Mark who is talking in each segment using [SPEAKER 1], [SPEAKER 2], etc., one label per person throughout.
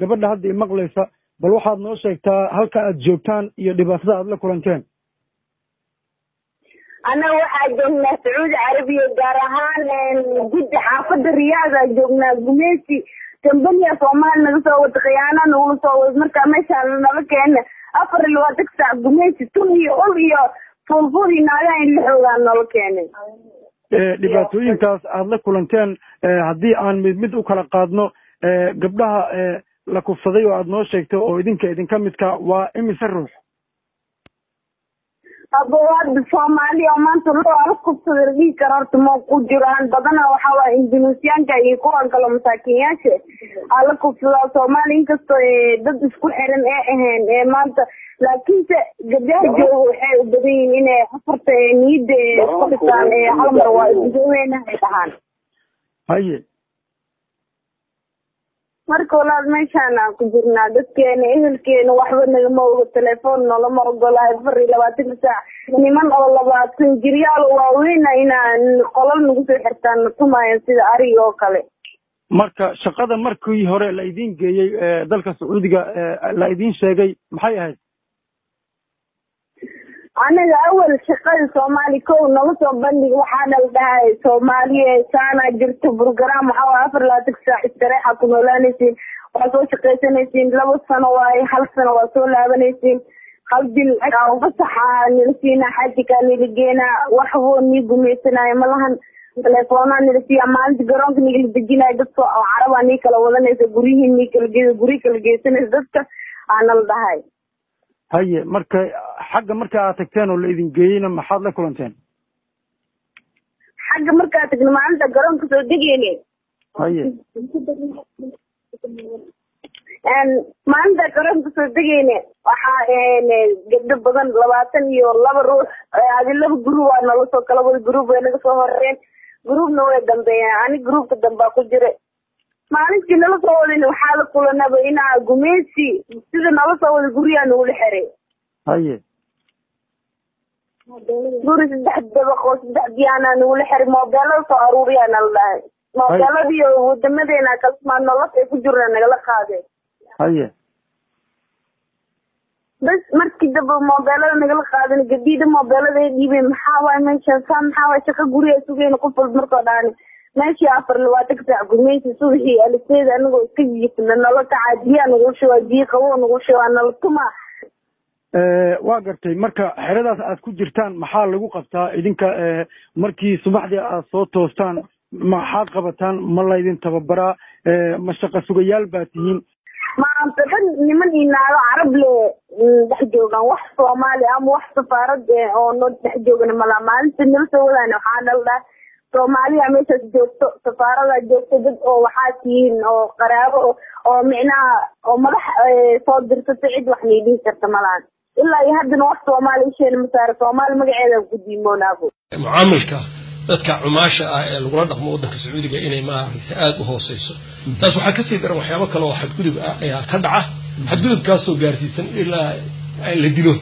[SPEAKER 1] gabadha hadda i maqlaysa bal waxaad noo sheegtaa halka aad joogtaan iyo dhibaatada aad la kulanteen
[SPEAKER 2] أنا واحد من سعود عربية جارهان جد حافظ الرياضة جبنا قميصي تنبني صومال نقصوا وتخيانا نقصوا مركا مشى نلقين أفر الوقت تكسع قميصي توني أولي فولفولي نايين لحوغان نلقين
[SPEAKER 1] dhibaatooyinkaas aad la kulanteen haddii aan mid u kala qaadno gabdhaha la kufsaday oo aad noo sheegtay oo idinka midka waa imise ruux
[SPEAKER 2] أبواب الصومالية وما تروح أركض صدري كررت موقود جيران بدنا وحوا إندونيسيان جاي يكون كلام مساكين شيء على كفر الصومالي كستو ضد سكول حرن إهن ما أنت لكن جدار جو بدين إنه حفرت نيد سكان حلم رواي جوينا هيتهان
[SPEAKER 1] هاي
[SPEAKER 2] marka walaal meeshaan aan ku jirnaa dadkeena ehelkeena waxba nagama oga telefoon nolama ogolahay 24 saac niman oo 20 jiryaal waaweyn inaan qolal nagu soo xirtaan tumaayeen sida ari oo kale
[SPEAKER 1] marka shaqada markii hore la idin geeyay dalka Sacuudiga la idin sheegay maxay ahayd
[SPEAKER 2] anaga awal shaqada Soomaali ko nala soo bandhig waxaan dhahay Soomaaliya saana jirto program waxa 24 saac istiraha ku noolaanaysiin waa soo shaqaysanaysiin 2 sano waay hal sano waa soo laabanaysiin hal bil oo fasaxa nilsiina xajika niligeena waxbo ni gumeysanaay malahan telefoona nilsiya maalinta garoonka nigil dejinay dadka oo carab ani kala wadanaysa gurihiin ni kala geeyo guri kala geesanaysa dadka aanal dhahay
[SPEAKER 1] haye marka xagga marka aad tagteen oo la idin geeyayna maxaad la kulanteen
[SPEAKER 2] xagga marka aad tagno maalinta garoonka soo degeynay
[SPEAKER 1] haye
[SPEAKER 2] maalinta garoonka soo degeynay waxa gabdho badan 22 ruux adilaba group waa nala soo kala wada group way naga soo horreeyeen groupna way dambeeyeen ani groupka dambe ku jiray maalintii nala soo wadin waxaa la kulanaba inaa gumeysi sida nala soo wada guriga nagu xiray
[SPEAKER 1] haye
[SPEAKER 2] guri saddex dabaq oo saddex diyaana nagu xiray moobelada soo aruuriyana la dhahay moobeladii wadamadeena kalma nolol ay ku jiraan nagala qaaday
[SPEAKER 1] haye
[SPEAKER 2] bas markii daba moobelada nagala qaadan gadiida moobelada ay dhiibeen maxaa waay meeshaan maxaa waay shaqo guriga sugayna ku ful markoo dhaani ماشي عفر الوقت كتاع قميص سوحي السيد أنا قلت كيف لأن الله تعادي أنا قلت شو أجي قوون قلت شو أنا لطمع
[SPEAKER 1] واقرتي مركا حرادات aad ku jirtaan maxaa lagu qabtaa idinka markii subaxdii aad soo toostaan maxaad qabataan ma la idin tababaraa ma shaqo sugayaal baa tihiin
[SPEAKER 2] ma anta dhan niman inaado carab le dhex joogan wax Soomaali ama wax safaarad oo noo dhex joogan maalinta nil soo wadaan waxaan dhaldaa Soomaaliya meesha joogto safaarada joogto dad oo waxa tiin oo qaraabo oo micnaa oo madax soo dirtay cid wax needin karta malaan ilaa iyo hadana wax Soomaali sheen masaar Soomaali magaceeda ku diimoonaago
[SPEAKER 3] mucaamilka dadka cumaasha ah ee lagu dhaqmo wadanka Sacuudiga inay ma aad u hooseyso taas waxa ka sii daran waxyaabo kale oo xadgudub ah ayaa ka dhaca xadgudubkaas oo gaarsiisan ilaa la dilo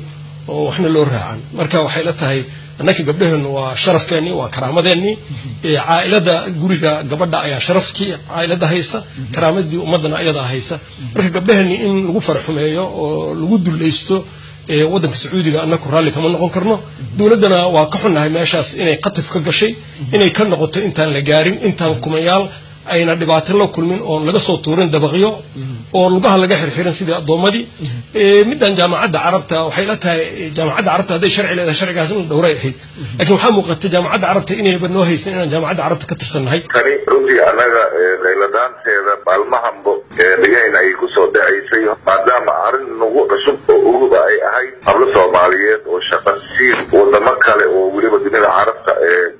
[SPEAKER 3] oo waxna loo raacan marka waxay la tahay annaka gabdhahan waa sharafkeeni waa karaamadeenni caailada guriga gabadha ayaa sharafkii caailada haysa karaamadii ummadana ayada haysa marka gabdhahan in lagu farxumeeyo oo lagu dulaysto wadanka Sacuudiga annaku raalli kama noqon karno dawladana waa ka xunnahay meeshaas inay qatif ka gashay inay ka noqoto intaan la gaarin intaan kumayaal ayna dhibaato la kulmin oo laga soo tuurin dabaqyo oo lugaha laga xirxiran sidii adoomadii midan jaamacadda carabta waxay la tahay jaamacadda carabta haday sharci leedahay sharcigaas inuu dhowray ahayd laakiin waxaa muuqata jaamacadda carabta inay banoo haysan inaan jaamacadda carabta ka tirsannahay
[SPEAKER 4] tani runtii anaga qayladaanteeda maalmahanbo dhigayna ay ku soo dhacaysay maadaama arrin nagu cusub oo uguba ay ahayd hablo Soomaaliyeed oo shaqo siin wadamo kale oo weliba dunida carabta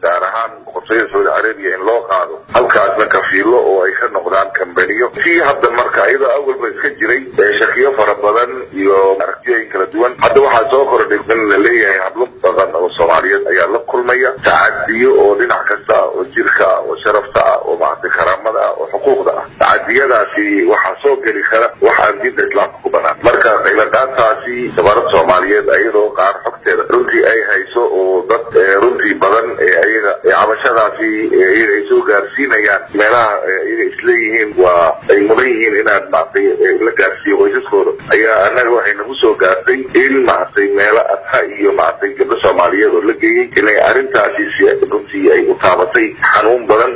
[SPEAKER 4] gaar ahaan boqortooyada Saudi Arabia in loo qaado halkaasna kafiilo oo ay ka noqdaan kambaniyo si hadda marka iyadoo awalba iska jiray shaqiyo fara badan iyo aragtiyooyin kala duwan hadda waxaa soo kordhay in la leeyahay hablo badan oo Soomaaliyeed ayaa la kulmaya tacadiyo oo dhinac kasta oo jirka oo sharafta oo maanta karaamada oo xuquuqda ah tacadiyadaasi waxaa soo geli kara waxaan diinta islaamka ku banaan marka qayladaantaasi safarada Soomaaliyeed ayadoo qaar xogteeda runtii ay hayso oo dad runtii badan ayaga cabashadaasi ay soo gaarsiin gaarsiinayaan meelaha iyaga isleeyihiin waa ay mudan yihiin inaad maartay la gaarsiiyo qoysaskooda ayaa annaga waxay nagu soo gaartay in maartay meelo adha iyo maartay gabdho Soomaaliyeed oo la geeyay inay arrintaasi si runtii ay u taabatay xanuun badan